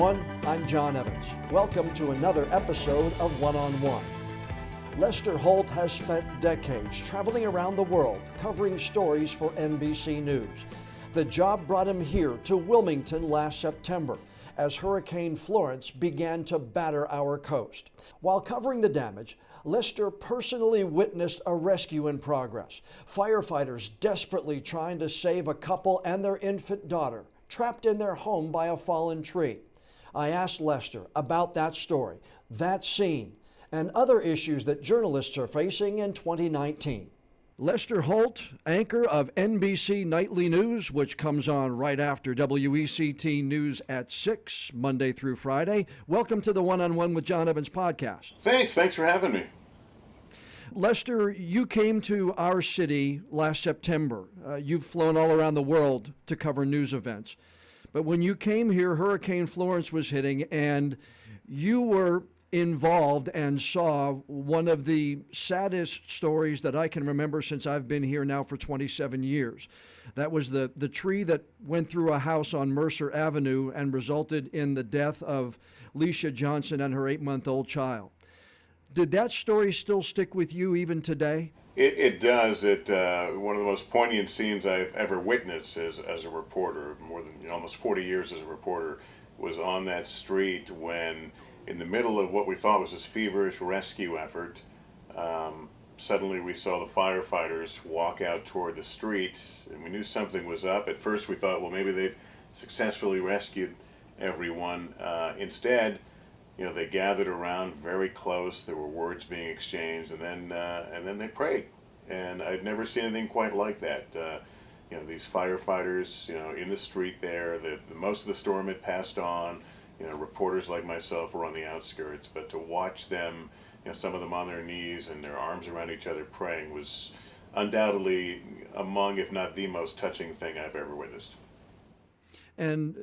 everyone. I'm John Evans. Welcome to another episode of One-on-One. Lester Holt has spent decades traveling around the world covering stories for NBC News. The job brought him here to Wilmington last September as Hurricane Florence began to batter our coast. While covering the damage, Lester personally witnessed a rescue in progress. Firefighters desperately trying to save a couple and their infant daughter, trapped in their home by a fallen tree. I asked Lester about that story, that scene, and other issues that journalists are facing in 2019. Lester Holt, anchor of NBC Nightly News, which comes on right after WECT News at 6, Monday through Friday. Welcome to the One-on-One with John Evans podcast. Thanks for having me. Lester, you came to our city last September. You've flown all around the world to cover news events. But when you came here, Hurricane Florence was hitting, and you were involved and saw one of the saddest stories that I can remember since I've been here now for 27 years. That was the tree that went through a house on Mercer Avenue and resulted in the death of Leisha Johnson and her 8-month-old child. Did that story still stick with you even today? It does. One of the most poignant scenes I've ever witnessed as a reporter, more than almost 40 years as a reporter, was on that street when, in the middle of what we thought was this feverish rescue effort, suddenly we saw the firefighters walk out toward the street, and we knew something was up. At first we thought, well, maybe they've successfully rescued everyone. Instead, they gathered around very close. There were words being exchanged, and then they prayed. And I'd never seen anything quite like that. These firefighters, in the street there. Most of the storm had passed on. Reporters like myself were on the outskirts, but to watch them, some of them on their knees and their arms around each other praying was undoubtedly among, if not the most touching thing I've ever witnessed. And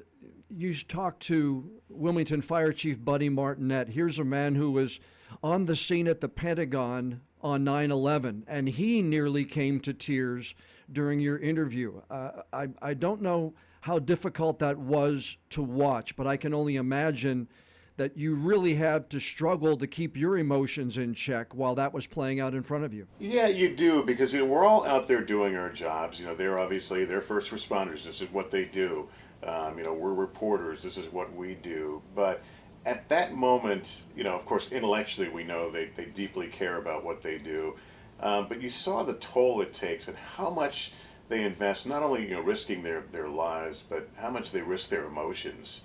you talked to Wilmington Fire Chief Buddy Martinette. Here's a man who was on the scene at the Pentagon on 9/11, and he nearly came to tears during your interview. I don't know how difficult that was to watch, but I can only imagine that you really had to struggle to keep your emotions in check while that was playing out in front of you. Yeah, you do, because we're all out there doing our jobs. They're first responders. This is what they do. We're reporters. This is what we do. But at that moment, of course, intellectually we know they deeply care about what they do. But you saw the toll it takes and how much they invest, not only risking their lives, but how much they risk their emotions.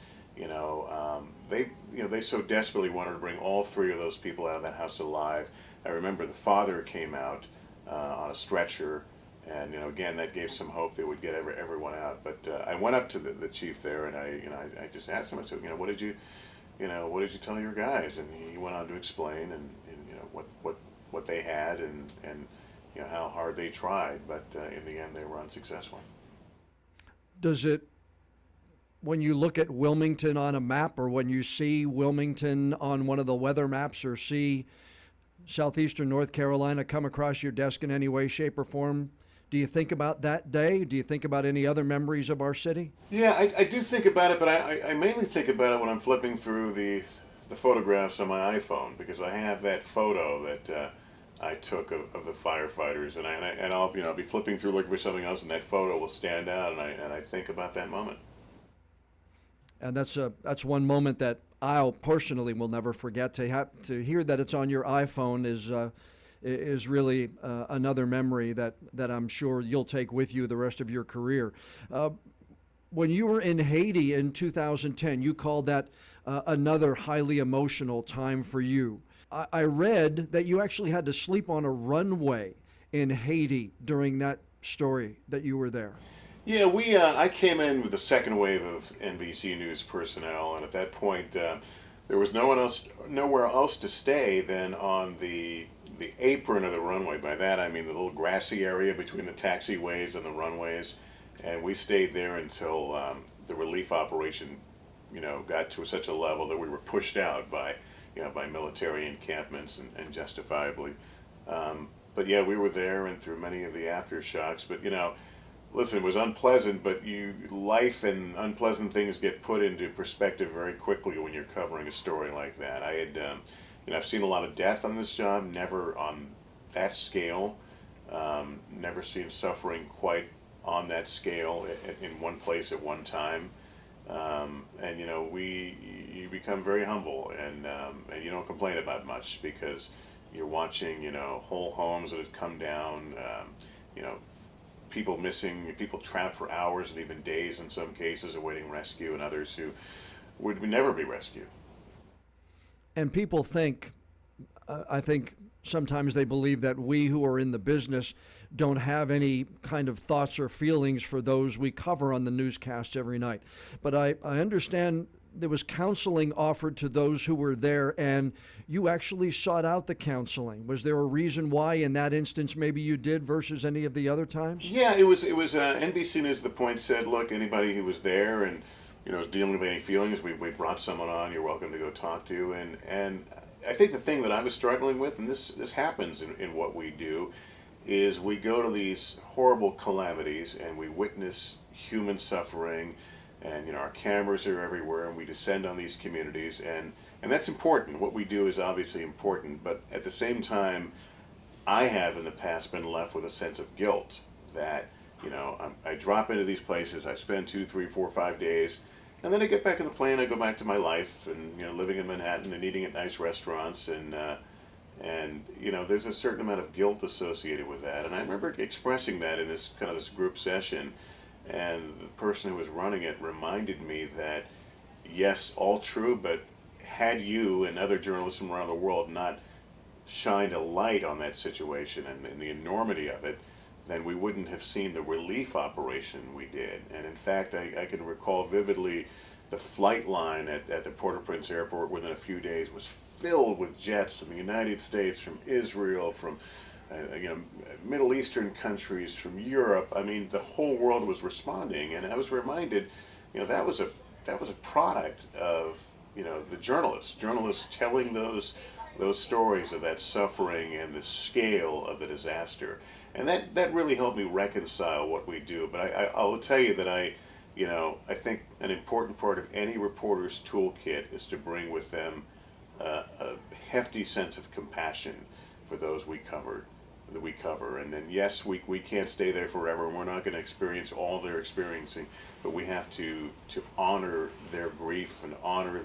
They so desperately wanted to bring all three of those people out of that house alive. I remember the father came out on a stretcher, and again that gave some hope they would get everyone out. But I went up to the chief there, and I just asked him. I said, what did you tell your guys? And he went on to explain and what they had and how hard they tried, but in the end they were unsuccessful. Does it, when you look at Wilmington on a map, or when you see Wilmington on one of the weather maps, or see southeastern North Carolina come across your desk in any way, shape, or form, do you think about that day? Do you think about any other memories of our city? Yeah, I do think about it, but I mainly think about it when I'm flipping through the photographs on my iPhone, because I have that photo that I took of the firefighters, and I'll be flipping through looking for something else, and that photo will stand out, and I think about that moment. And that's one moment that I personally will never forget. To hear that it's on your iPhone is really another memory that I'm sure you'll take with you the rest of your career. When you were in Haiti in 2010, you called that another highly emotional time for you. I read that you actually had to sleep on a runway in Haiti during that story that you were there. Yeah, I came in with the second wave of NBC News personnel, and at that point there was nowhere else to stay than on the apron of the runway. By that I mean the little grassy area between the taxiways and the runways, and we stayed there until the relief operation, got to such a level that we were pushed out by military encampments, and justifiably. But yeah, we were there and through many of the aftershocks. But listen, it was unpleasant, but life and unpleasant things get put into perspective very quickly when you're covering a story like that. I've seen a lot of death on this job, never on that scale, never seen suffering quite on that scale in one place at one time. And you become very humble, and you don't complain about much because you're watching, whole homes that have come down, people missing, people trapped for hours and even days in some cases awaiting rescue, and others who would never be rescued. And people think, I think sometimes they believe that we who are in the business don't have any kind of thoughts or feelings for those we cover on the newscasts every night. But I understand there was counseling offered to those who were there, and you actually sought out the counseling. Was there a reason why in that instance maybe you did versus any of the other times? Yeah, it was NBC News at the point said, look, anybody who was there and is dealing with any feelings, we brought someone on you're welcome to go talk to. And I think the thing that I was struggling with, and this happens in what we do, is we go to these horrible calamities and we witness human suffering, and our cameras are everywhere, and we descend on these communities, and that's important. What we do is obviously important, but at the same time, I have in the past been left with a sense of guilt that I drop into these places, I spend 2, 3, 4, 5 days, and then I get back in the plane, I go back to my life, and living in Manhattan and eating at nice restaurants, and there's a certain amount of guilt associated with that. And I remember expressing that in this group session, and the person who was running it reminded me that, yes, all true, but had you and other journalists from around the world not shined a light on that situation and the enormity of it, then we wouldn't have seen the relief operation we did. And in fact, I can recall vividly the flight line at the Port-au-Prince airport within a few days was filled with jets from the United States, from Israel, from Middle Eastern countries, from Europe. I mean, the whole world was responding, and I was reminded, that was a product of the journalists telling those stories of that suffering and the scale of the disaster, and that really helped me reconcile what we do. But I'll tell you that I think an important part of any reporter's toolkit is to bring with them a hefty sense of compassion for those we cover. And then, yes, we can't stay there forever, and we're not going to experience all they're experiencing, but we have to honor their grief and honor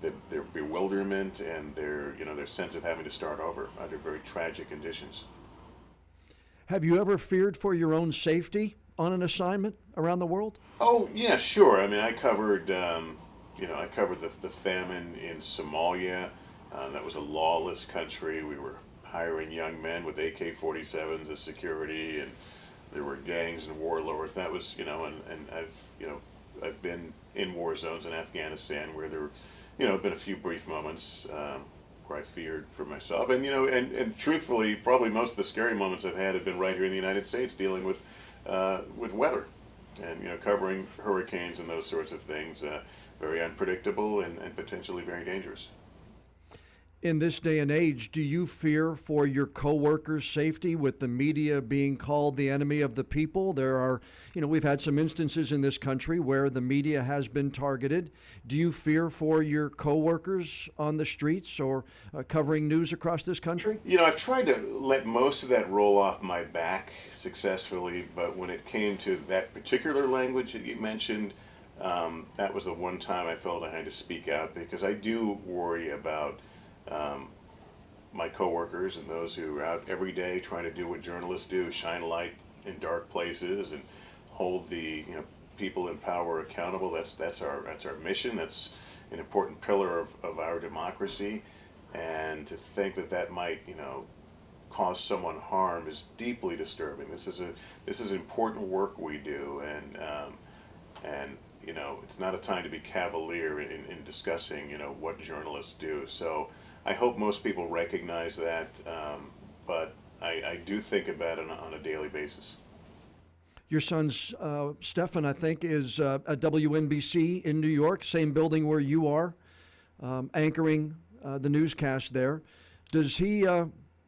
their bewilderment and their sense of having to start over under very tragic conditions. Have you ever feared for your own safety on an assignment around the world? Oh, yeah, sure. I mean, I covered the famine in Somalia. That was a lawless country. We were hiring young men with AK-47s as security, and there were gangs and warlords. That was, and I've been in war zones in Afghanistan where there, have been a few brief moments where I feared for myself, and truthfully, probably most of the scary moments I've had have been right here in the United States, dealing with weather, and covering hurricanes and those sorts of things. Very unpredictable and potentially very dangerous. In this day and age, do you fear for your coworkers' safety with the media being called the enemy of the people? There are, we've had some instances in this country where the media has been targeted. Do you fear for your coworkers on the streets or covering news across this country? I've tried to let most of that roll off my back successfully, but when it came to that particular language that you mentioned, that was the one time I felt I had to speak out, because I do worry about my coworkers and those who are out every day trying to do what journalists do, shine a light in dark places and hold the people in power accountable. That's our mission. That's an important pillar of our democracy. And to think that might cause someone harm is deeply disturbing. This is important work we do, and it's not a time to be cavalier in discussing what journalists do. So I hope most people recognize that, but I do think about it on a daily basis. Your son's Stefan, I think, is at WNBC in New York, same building where you are, anchoring the newscast there. Does he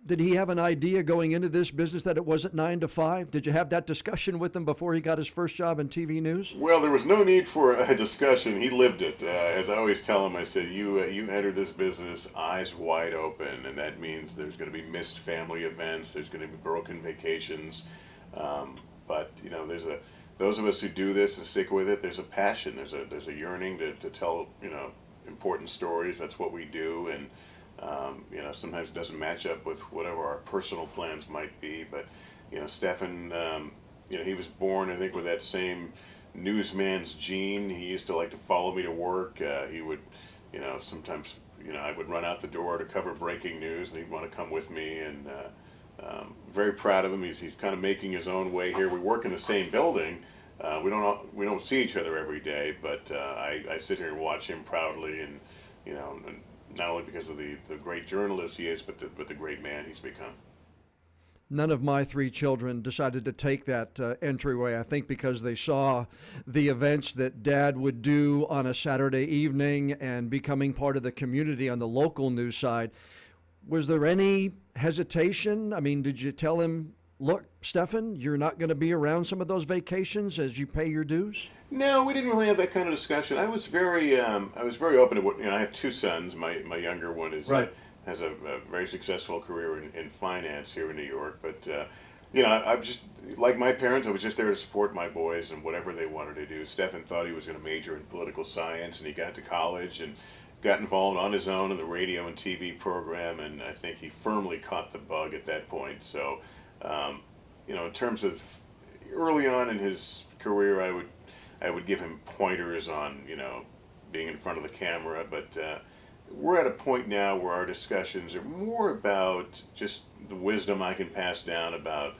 Did he have an idea going into this business that it wasn't 9 to 5? Did you have that discussion with him before he got his first job in TV news? Well, there was no need for a discussion. He lived it. As I always tell him, I said, you enter this business eyes wide open, and that means there's going to be missed family events, there's going to be broken vacations. But those of us who do this and stick with it, there's a passion, there's a yearning to tell important stories. That's what we do, and sometimes it doesn't match up with whatever our personal plans might be. But Stephen, he was born, I think, with that same newsman's gene. He used to like to follow me to work. He would, sometimes, I would run out the door to cover breaking news, and he'd want to come with me. And very proud of him. He's kind of making his own way here. We work in the same building. We don't see each other every day, but I sit here and watch him proudly, and and not only because of the great journalist he is, but the great man he's become. None of my 3 children decided to take that entryway, I think because they saw the events that Dad would do on a Saturday evening and becoming part of the community on the local news side. Was there any hesitation? I mean, did you tell him, look, Stephen, you're not going to be around some of those vacations as you pay your dues? No, we didn't really have that kind of discussion. I was very open to what, I have 2 sons. My younger one is right. Has a very successful career in finance here in New York. But I'm just like my parents. I was just there to support my boys and whatever they wanted to do. Stephen thought he was going to major in political science, and he got to college and got involved on his own in the radio and TV program. And I think he firmly caught the bug at that point. So, in terms of early on in his career, I would give him pointers on being in front of the camera, but we're at a point now where our discussions are more about just the wisdom I can pass down about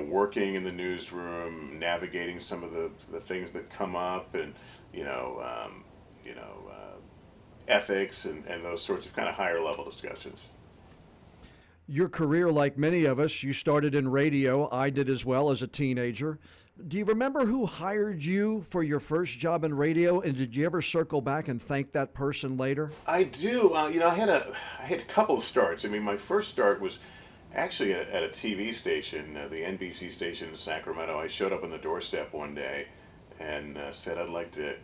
working in the newsroom, navigating some of the things that come up, and ethics and those sorts of kind of higher level discussions. Your career, like many of us, you started in radio. I did as well as a teenager. Do you remember who hired you for your first job in radio, and did you ever circle back and thank that person later? I do. I had a couple of starts. I mean, my first start was actually at a TV station, the NBC station in Sacramento. I showed up on the doorstep one day and said I'd like to,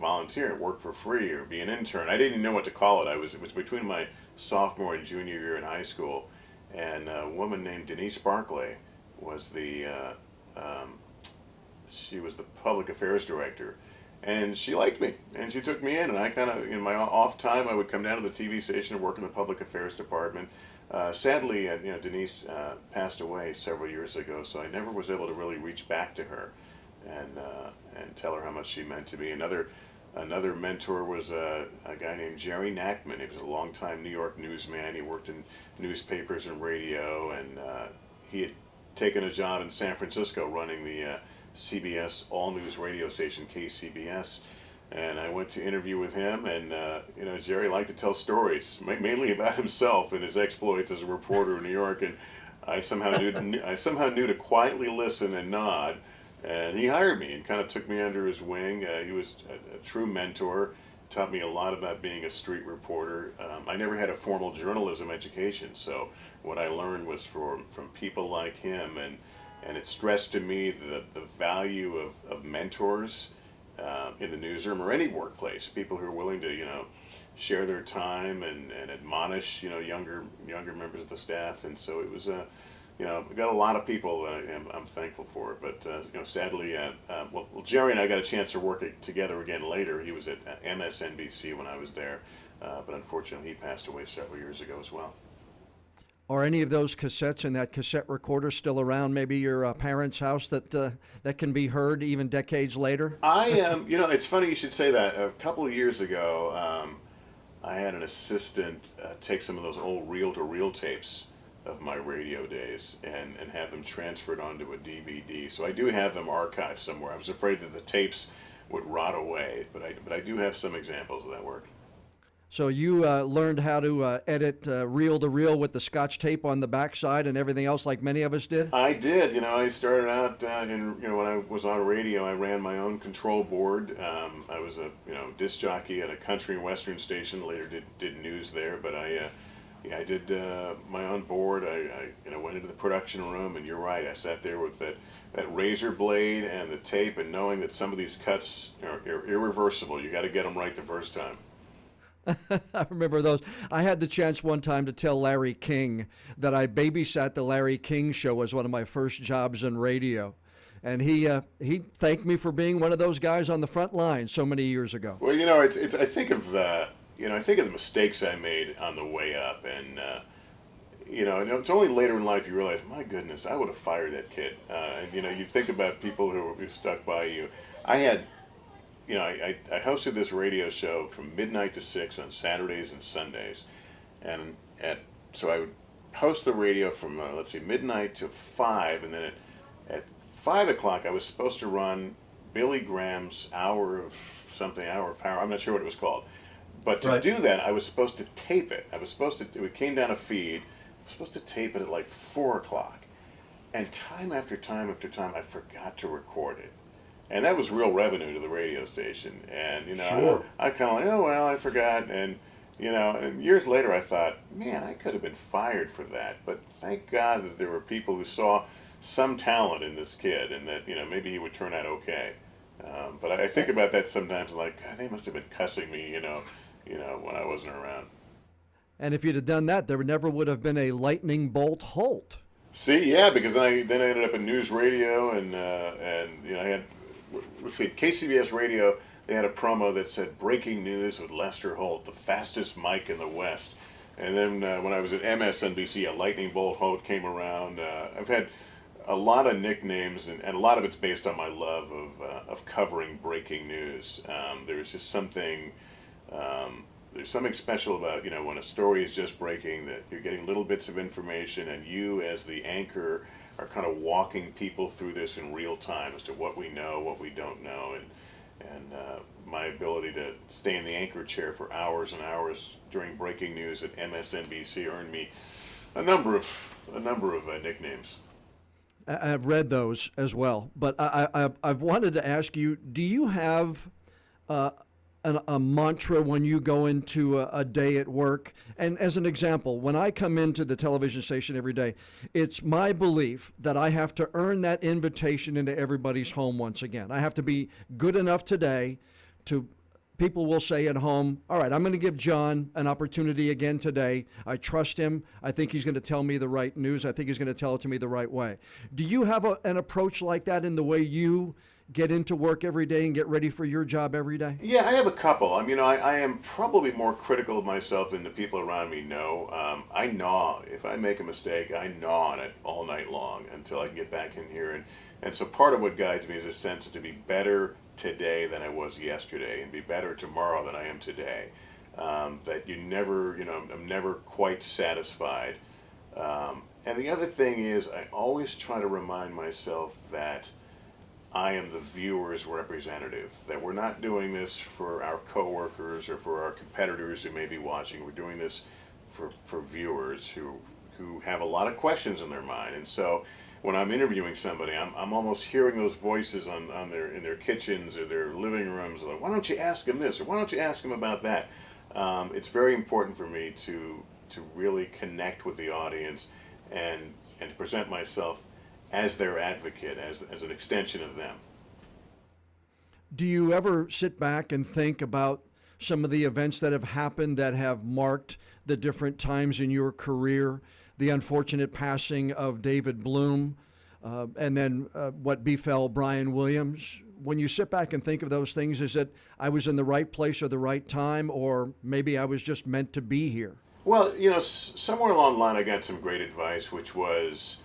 volunteer and work for free or be an intern. I didn't know what to call it. It was between my sophomore and junior year in high school, and a woman named Denise Barclay was she was the public affairs director, and she liked me, and she took me in, and I kind of, in my off time, I would come down to the TV station and work in the public affairs department. Sadly, Denise passed away several years ago, so I never was able to really reach back to her and tell her how much she meant to me. Another mentor was a guy named Jerry Nachman. He was a longtime New York newsman. He worked in newspapers and radio, and he had taken a job in San Francisco running the CBS all-news radio station, KCBS. And I went to interview with him, and Jerry liked to tell stories, mainly about himself and his exploits as a reporter in New York. And I somehow knew to quietly listen and nod. And he hired me and kind of took me under his wing. He was a true mentor, taught me a lot about being a street reporter. I never had a formal journalism education, so what I learned was from people like him, and it stressed to me the value of mentors in the newsroom or any workplace, people who are willing to share their time and admonish younger members of the staff. And so it was we got a lot of people I'm thankful for, but sadly, Jerry and I got a chance to work together again later. He was at MSNBC when I was there, but unfortunately he passed away several years ago as well. Are any of those cassettes in that cassette recorder still around, maybe your parents' house, that can be heard even decades later? It's funny you should say that. A couple of years ago, I had an assistant take some of those old reel-to-reel tapes of my radio days and have them transferred onto a DVD. So I do have them archived somewhere. I was afraid that the tapes would rot away, but I do have some examples of that work. So you learned how to edit reel-to-reel with the Scotch tape on the backside and everything else like many of us did? I did. I started out when I was on radio, I ran my own control board. I was a disc jockey at a country and western station, later did news there, but I Yeah, I did my on board. I went into the production room, and you're right. I sat there with that razor blade and the tape, and knowing that some of these cuts are irreversible. You got to get them right the first time. I remember those. I had the chance one time to tell Larry King that I babysat the Larry King show as one of my first jobs in radio. And he thanked me for being one of those guys on the front line so many years ago. Well, it's. I think of I think of the mistakes I made on the way up, and it's only later in life you realize, my goodness, I would have fired that kid. And you think about people who stuck by you. I had, I hosted this radio show from midnight to 6 on Saturdays and Sundays, and so I would host the radio from midnight to 5, and then at 5 o'clock I was supposed to run Billy Graham's hour of power. I'm not sure what it was called. But to do that, I was supposed to tape it. It came down a feed. I was supposed to tape it at like 4 o'clock. And time after time after time, I forgot to record it. And that was real revenue to the radio station. And, Sure. I kind of like, oh, well, I forgot. And, and years later I thought, man, I could have been fired for that. But thank God that there were people who saw some talent in this kid and that, maybe he would turn out okay. But I think about that sometimes, like, God, they must have been cussing me, when I wasn't around. And if you'd have done that, there never would have been a lightning bolt Holt. See, yeah, because then I ended up in news radio, and I had, KCBS radio. They had a promo that said "Breaking News with Lester Holt, the fastest mic in the West." And then when I was at MSNBC, a lightning bolt Holt came around. I've had a lot of nicknames, and a lot of it's based on my love of covering breaking news. There's just something. There's something special about, when a story is just breaking, that you're getting little bits of information, and you as the anchor are kind of walking people through this in real time as to what we know, what we don't know, and my ability to stay in the anchor chair for hours and hours during breaking news at MSNBC earned me a number of nicknames. I've read those as well, but I've wanted to ask you, do you have a mantra when you go into a day at work? And as an example, when I come into the television station every day, it's my belief that I have to earn that invitation into everybody's home once again. I have to be good enough today to, people will say at home, all right, I'm going to give John an opportunity again today. I trust him. I think he's going to tell me the right news. I think he's going to tell it to me the right way. Do you have an approach like that in the way you get into work every day and get ready for your job every day? Yeah, I have a couple. I am probably more critical of myself than the people around me know. I gnaw. If I make a mistake, I gnaw on it all night long until I can get back in here. And so part of what guides me is a sense to be better today than I was yesterday and be better tomorrow than I am today. That you never, I'm never quite satisfied. And the other thing is I always try to remind myself that I am the viewer's representative, that we're not doing this for our coworkers or for our competitors who may be watching. We're doing this for viewers who have a lot of questions in their mind. And so when I'm interviewing somebody, I'm almost hearing those voices in their kitchens or their living rooms, like, why don't you ask them this, or why don't you ask them about that? It's very important for me to really connect with the audience and to present myself as their advocate, as an extension of them. Do you ever sit back and think about some of the events that have happened that have marked the different times in your career? The unfortunate passing of David Bloom, and then what befell Brian Williams. When you sit back and think of those things, is it I was in the right place at the right time, or maybe I was just meant to be here? Well, somewhere along the line I got some great advice, which was,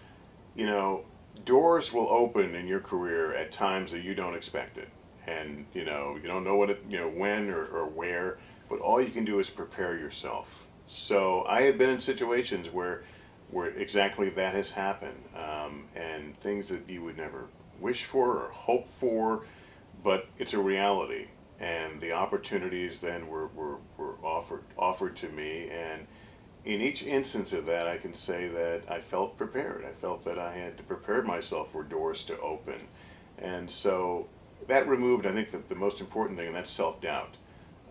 doors will open in your career at times that you don't expect it. And, you don't know when or where, but all you can do is prepare yourself. So I have been in situations where exactly that has happened, and things that you would never wish for or hope for, but it's a reality. And the opportunities then were offered to me, and in each instance of that, I can say that I felt prepared. I felt that I had to prepare myself for doors to open. And so that removed, I think, the most important thing, and that's self-doubt.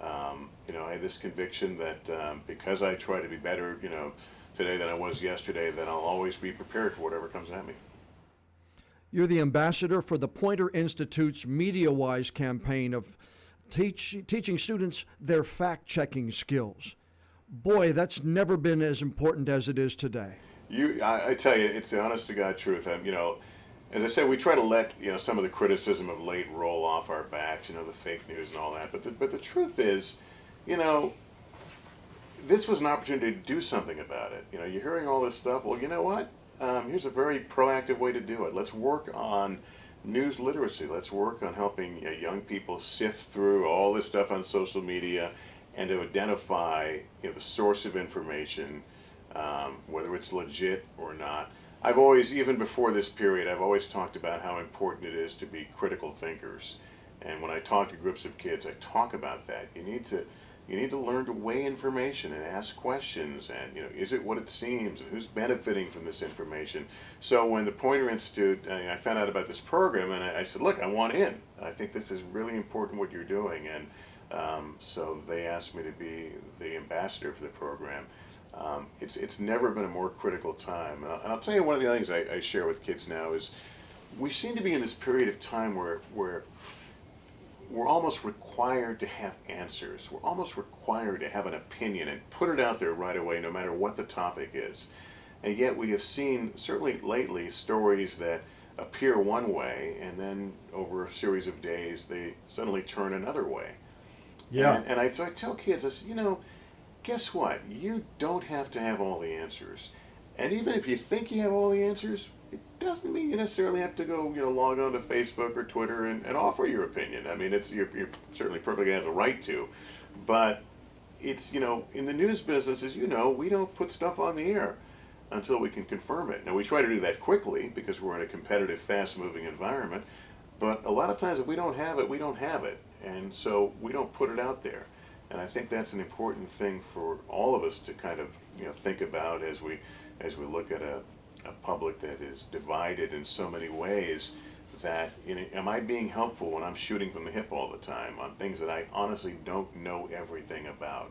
I had this conviction that because I try to be better, today than I was yesterday, then I'll always be prepared for whatever comes at me. You're the ambassador for the Poynter Institute's MediaWise campaign of teaching students their fact-checking skills. Boy, that's never been as important as it is today. I tell you, it's the honest-to-God truth. As I said, we try to let some of the criticism of late roll off our backs, the fake news and all that. But the truth is, this was an opportunity to do something about it. You're hearing all this stuff. Well, you know what? Here's a very proactive way to do it. Let's work on news literacy. Let's work on helping young people sift through all this stuff on social media and to identify the source of information, whether it's legit or not. I've always, even before this period, I've always talked about how important it is to be critical thinkers. And when I talk to groups of kids, I talk about that. You need to learn to weigh information and ask questions, and is it what it seems, and who's benefiting from this information? So when the Poynter Institute, I found out about this program, and I said, look, I want in. I think this is really important what you're doing, and so they asked me to be the ambassador for the program. It's never been a more critical time, and I'll tell you one of the things I share with kids now is we seem to be in this period of time where we're almost required to have answers. We're almost required to have an opinion and put it out there right away, no matter what the topic is. And yet we have seen, certainly lately, stories that appear one way, and then over a series of days, they suddenly turn another way. Yeah. And so I tell kids, I say, guess what? You don't have to have all the answers. And even if you think you have all the answers, it doesn't mean you necessarily have to go, log on to Facebook or Twitter and offer your opinion. I mean, you're certainly perfectly have the right to, but it's, in the news business, as you know, we don't put stuff on the air until we can confirm it. Now, we try to do that quickly because we're in a competitive, fast-moving environment, but a lot of times if we don't have it, we don't have it, and so we don't put it out there. And I think that's an important thing for all of us to kind of, think about as we look at a public that is divided in so many ways, that am I being helpful when I'm shooting from the hip all the time on things that I honestly don't know everything about?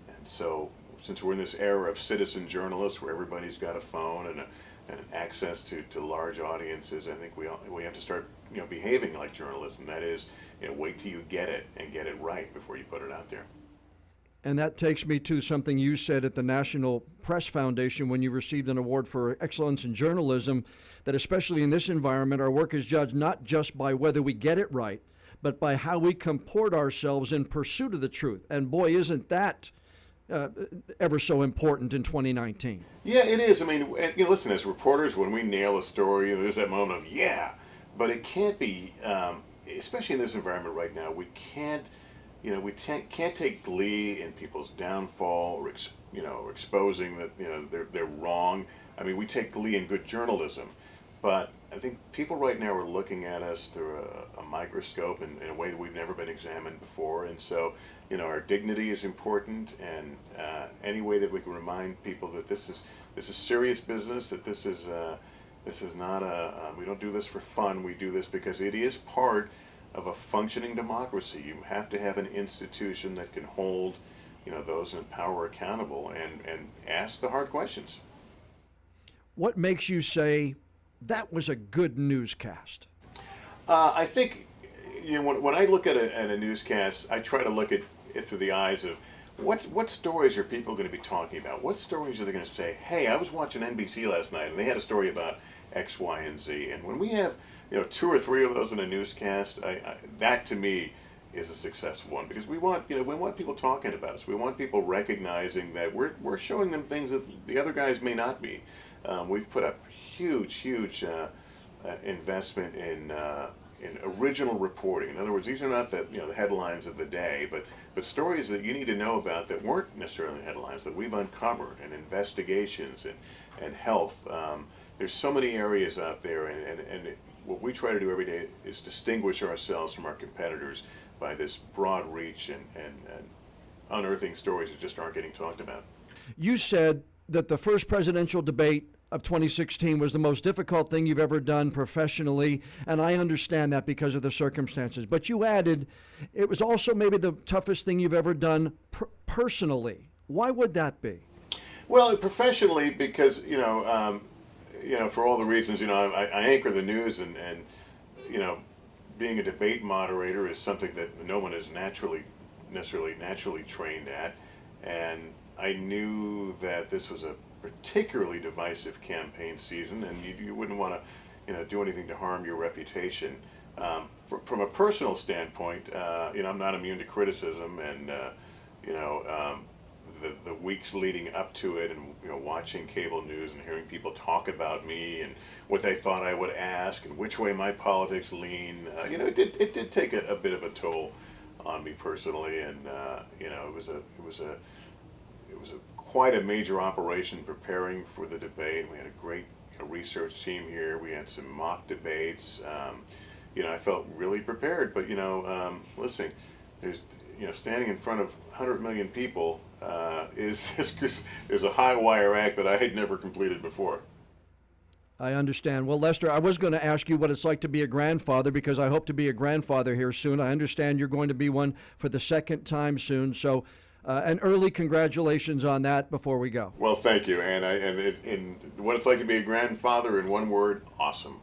And so since we're in this era of citizen journalists where everybody's got a phone and access to large audiences, I think we have to start behaving like journalists, and that is wait till you get it and get it right before you put it out there. And that takes me to something you said at the National Press Foundation when you received an award for excellence in journalism, that especially in this environment, our work is judged not just by whether we get it right, but by how we comport ourselves in pursuit of the truth. And boy, isn't that ever so important in 2019. Yeah, it is. I mean, listen, as reporters, when we nail a story, there's that moment of, yeah, but it can't be, especially in this environment right now, we can't can't take glee in people's downfall or exposing that they're wrong. I mean, we take glee in good journalism, but I think people right now are looking at us through a microscope in a way that we've never been examined before, and so our dignity is important, and any way that we can remind people that this is serious business, that this is not we don't do this for fun. We do this because it is part of a functioning democracy. You have to have an institution that can hold, those in power accountable and ask the hard questions. What makes you say that was a good newscast? I think, when I look at a newscast, I try to look at it through the eyes of what stories are people going to be talking about? What stories are they going to say, hey, I was watching NBC last night and they had a story about X, Y, and Z. And when we have 2 or 3 of those in a newscast, that to me is a successful one, because we want people talking about us. We want people recognizing that we're showing them things that the other guys may not be. We've put up huge investment in original reporting. In other words, these are not the headlines of the day, but stories that you need to know about that weren't necessarily headlines that we've uncovered, and investigations and health. There's so many areas out there, and what we try to do every day is distinguish ourselves from our competitors by this broad reach and unearthing stories that just aren't getting talked about. You said that the first presidential debate of 2016 was the most difficult thing you've ever done professionally, and I understand that because of the circumstances. But you added it was also maybe the toughest thing you've ever done personally. Why would that be? Well, professionally, because for all the reasons, I anchor the news, and being a debate moderator is something that no one is necessarily trained at, and I knew that this was a particularly divisive campaign season, and you wouldn't want to, do anything to harm your reputation. From a personal standpoint, I'm not immune to criticism, and the weeks leading up to it, and watching cable news and hearing people talk about me and what they thought I would ask and which way my politics lean, it did take a bit of a toll on me personally, and it was quite a major operation preparing for the debate. We had a great research team here. We had some mock debates. I felt really prepared, but listen, there's standing in front of 100 million people is a high wire act that I had never completed before. I understand. Well, Lester, I was going to ask you what it's like to be a grandfather, because I hope to be a grandfather here soon. I understand you're going to be one for the second time soon. So, an early congratulations on that before we go. Well, thank you. And what it's like to be a grandfather in one word: awesome.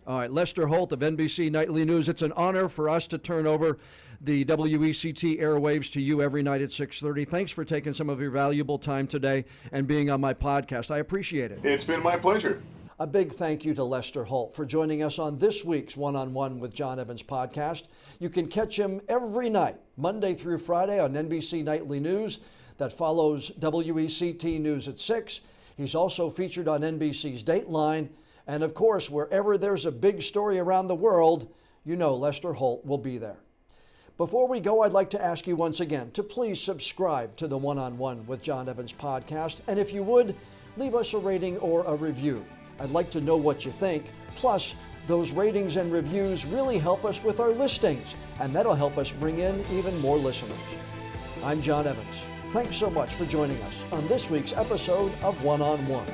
All right, Lester Holt of NBC Nightly News. It's an honor for us to turn over the WECT airwaves to you every night at 6:30. Thanks for taking some of your valuable time today and being on my podcast. I appreciate it. It's been my pleasure. A big thank you to Lester Holt for joining us on this week's One-on-One with John Evans podcast. You can catch him every night, Monday through Friday, on NBC Nightly News. That follows WECT News at 6. He's also featured on NBC's Dateline. And of course, wherever there's a big story around the world, Lester Holt will be there. Before we go, I'd like to ask you once again to please subscribe to the One-on-One with John Evans podcast. And if you would, leave us a rating or a review. I'd like to know what you think. Plus, those ratings and reviews really help us with our listings, and that'll help us bring in even more listeners. I'm John Evans. Thanks so much for joining us on this week's episode of One-on-One.